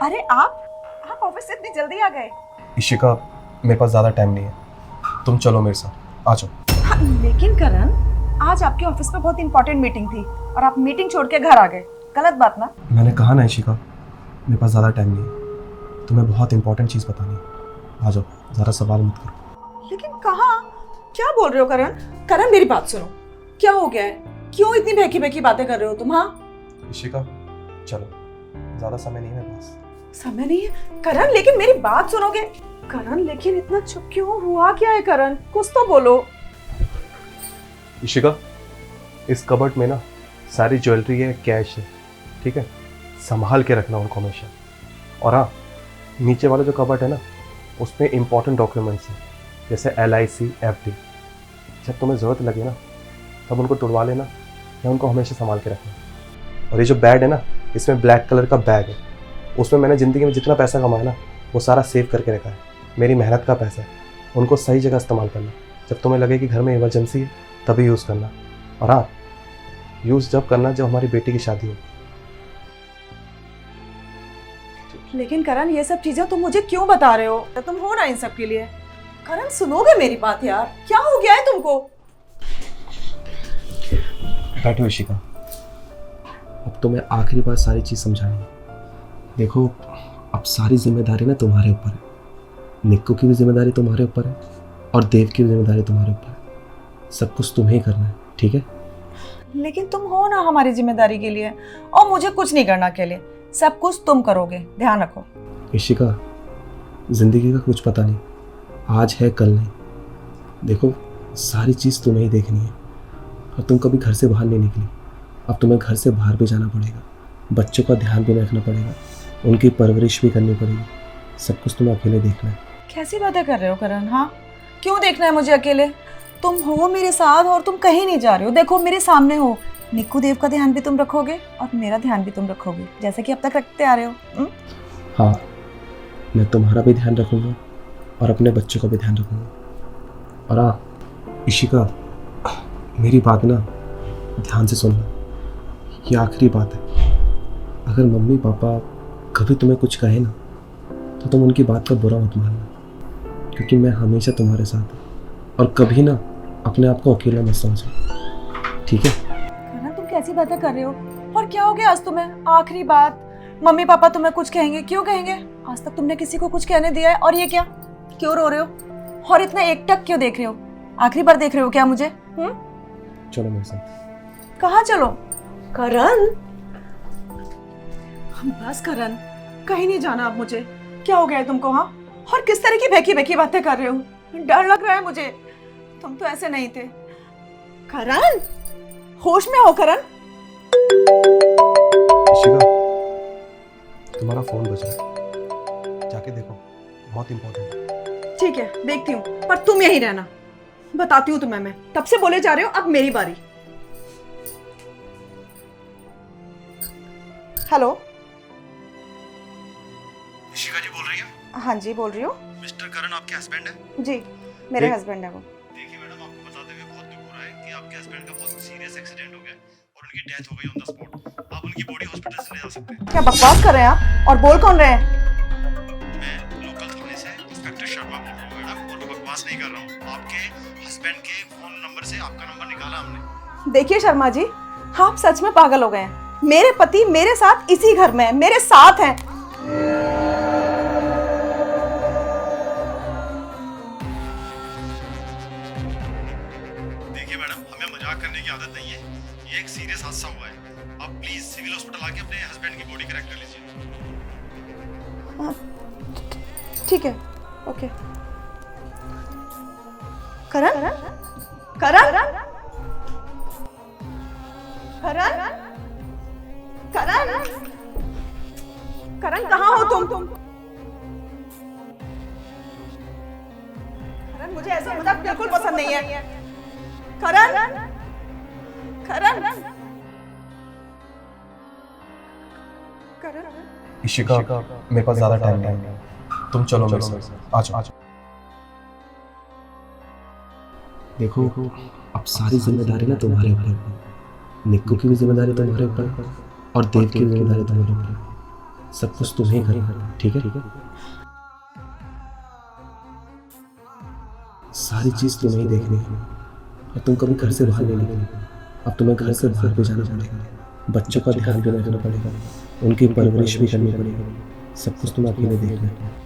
अरे आप ऑफिस से इतनी जल्दी आ गए? इशिका, मेरे पास ज़्यादा टाइम नहीं है, तुम चलो मेरे साथ, आ जाओ। हाँ, लेकिन करण, आज आपके ऑफिस में बहुत इंपॉर्टेंट मीटिंग थी और आप मीटिंग छोड़ के घर आ गए। गलत बात ना? मैंने कहा ना इशिका, मेरे पास ज़्यादा टाइम नहीं है, तुम्हें बहुत इंपॉर्टेंट चीज़ बतानी है, आ जाओ, ज़्यादा सवाल मत करो। लेकिन कहाँ? क्या बोल रहे हो करण? करण मेरी बात सुनो, क्या हो गया है? क्यों इतनी बहकी बहकी बातें कर रहे हो तुम? हाँ इशिका चलो, ज़्यादा समय नहीं है मेरे पास। समय नहीं है करण, लेकिन मेरी बात सुनोगे? करण लेकिन इतना चुप क्यों? हुआ क्या है करण? कुछ तो बोलो। इशिका, इस कबर्ड में ना सारी ज्वेलरी है, कैश है, ठीक है, संभाल के रखना उनको हमेशा। और हाँ, नीचे वाला जो कबर्ड है ना, उसमें इंपॉर्टेंट डॉक्यूमेंट्स हैं, जैसे LIC FD। जब तुम्हें ज़रूरत लगे ना, तब उनको तुड़वा लेना या उनको हमेशा संभाल के रखना। और ये जो बैग है ना, इसमें ब्लैक कलर का बैग है, उसमें मैंने ज़िंदगी में जितना पैसा कमाया ना, वो सारा सेव करके रखा है, मेरी मेहनत का पैसा है। उनको सही जगह इस्तेमाल करना, जब तुम्हें लगे कि घर में इमरजेंसी है तभी यूज़ करना। और हाँ, यूज़ जब करना जब हमारी बेटी की शादी हो। लेकिन करण, ये सब चीजें तुम मुझे क्यों बता रहे हो? तुम हो ना इन सब के लिए। करण सुनोगे मेरी बात यार? क्या हो गया है तुमको? बैठो इशिका, अब तुम्हें आखिरी बार सारी चीज़ समझानी है। देखो, अब सारी जिम्मेदारी ना तुम्हारे ऊपर है, निक्कू की भी जिम्मेदारी तुम्हारे ऊपर है और देव की भी जिम्मेदारी तुम्हारे ऊपर है। सब कुछ तुम्हें ही करना है, ठीक है? लेकिन तुम हो ना हमारी जिम्मेदारी के लिए, और मुझे कुछ नहीं करना अकेले, सब कुछ तुम करोगे, ध्यान रखो। इशिका, जिंदगी का कुछ पता नहीं, आज है कल नहीं। देखो, सारी चीज़ तुम्हें ही देखनी है और तुम कभी घर से बाहर नहीं निकली। अब तुम्हें घर से बाहर भी जाना पड़ेगा, बच्चों का ध्यान भी रखना पड़ेगा, उनकी परवरिश भी करनी पड़ेगी। सब कुछ तुम्हें अकेले देखना है। कैसी बातें कर रहे हो करण? हाँ, क्यों देखना है मुझे अकेले? तुम हो मेरे साथ और तुम कहीं नहीं जा रहे हो। देखो मेरे सामने हो, निक्कू देव का ध्यान भी तुम रखोगे और मेरा ध्यान भी तुम रखोगे, जैसे कि अब तक रखते आ रहे हो। हाँ, मैं तुम्हारा भी ध्यान रखूँगा और अपने बच्चों का भी ध्यान रखूँगा। और हाँ इशिका, मेरी बात ना ध्यान से सुनना, ये आखिरी बात है। अगर मम्मी पापा कभी तुम्हें कुछ कहे ना, तो तुम उनकी बात का बुरा मत मानना, क्योंकि मैं हमेशा तुम्हारे साथ हूँ। और कभी ना अपने आप को अकेला मत समझो, ठीक है? करण तुम कैसी बातें कर रहे हो? और क्या हो गया आज तुम्हें? आखिरी बात, मम्मी पापा तुम्हें कुछ कहेंगे? क्यों कहेंगे? आज तक तुमने किसी को कुछ कहने दिया है? और ये क्या? क्यों रो रहे हो? और इतना एकटक क्यों देख रहे हो? आखिरी बार देख रहे हो क्या मुझे? चलो मेरे साथ। कहाँ चलो? करण, बस करण, कहीं नहीं जाना अब मुझे। क्या हो गया है तुमको? हाँ, और किस तरह की बहकी बहकी बातें कर रहे हो? डर लग रहा है मुझे। तुम तो ऐसे नहीं थे। करण, होश में हो करण? इशिका, तुम्हारा फोन बज रहा है, जाके देखो, बहुत इंपॉर्टेंट है। ठीक है, देखती हूँ, पर तुम यहीं रहना, बताती हूँ तुम्हें मैं। तब से बोले जा रहे हो, अब मेरी बारी। हेलो, इशिका जी बोल रही है? हाँ जी बोल रही हूँ। मिस्टर करण आपके हस्बैंड है? जी, मेरे हस्बैंड है वो। देखिए मैडम, आपको बताते हुए बहुत दुख हो रहा है कि आपके हस्बैंड का बहुत सीरियस एक्सीडेंट हो गया है और उनकी डेथ हो गई ऑन द स्पॉट। आप उनकी बॉडी हॉस्पिटल से ले जा सकते हैं। क्या बकवास कर रहे हैं आप? और बोल कौन रहे हैं? मैं लोकल थाने से इंस्पेक्टर शर्मा बोल रहा हूँ मैडम, और मैं बकवास नहीं कर रहा हूँ। आपके हस्बैंड के फोन नंबर से आपका नंबर निकाला हमने। देखिए शर्मा जी, आप सच में पागल हो गए हैं। मेरे पति मेरे साथ इसी घर में है, मेरे साथ हैं। देखिए मैडम, हमें मजाक करने की आदत नहीं है, ये एक सीरियस हादसा हुआ है। आप प्लीज सिविल हॉस्पिटल आके अपने हस्बैंड की बॉडी करेक्ट कर लीजिए। ठीक है, ओके। करण, करण, करण, करण, करण, कहाँ हो तुम? करण, मुझे ऐसा मजाक बिल्कुल पसंद नहीं है। करण, करण, करण। इशिका, मेरे पास ज्यादा टाइम नहीं है, तुम चलो मेरे साथ, आ जाओ। देखो, अब सारी जिम्मेदारी ना तुम्हारे ऊपर है, निक्कू की भी जिम्मेदारी तुम्हारे ऊपर है और देव की भी जिम्मेदारी तुम्हारे ऊपर है। सब कुछ तुम्हें करना, ठीक है? सारी चीज़ तुम्हें ही देखनी है और तुम कभी घर से बाहर नहीं निकले। अब तुम्हें घर से बाहर भी जाना पड़ेगा, बच्चों का ध्यान भी रखना पड़ेगा, उनकी परवरिश भी करनी पड़ेगी, सब कुछ तुम अकेले देखना है।